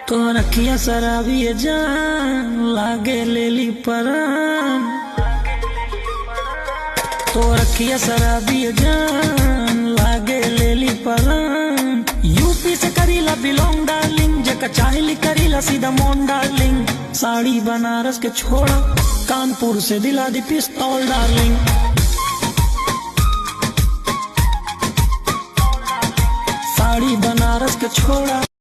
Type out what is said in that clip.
तो रखिया शराबी जान लागे लेली परान। तो रखिया शराबी जान लागे लेली परान। यूपी से करीला बिलोंग डार्लिंग, जका चाहली करीला सीधा मोन डार्लिंग। साड़ी बनारस के छोड़ा, कानपुर से दिला दी पिस्तौल डार्लिंग। साड़ी बनारस के छोड़ा।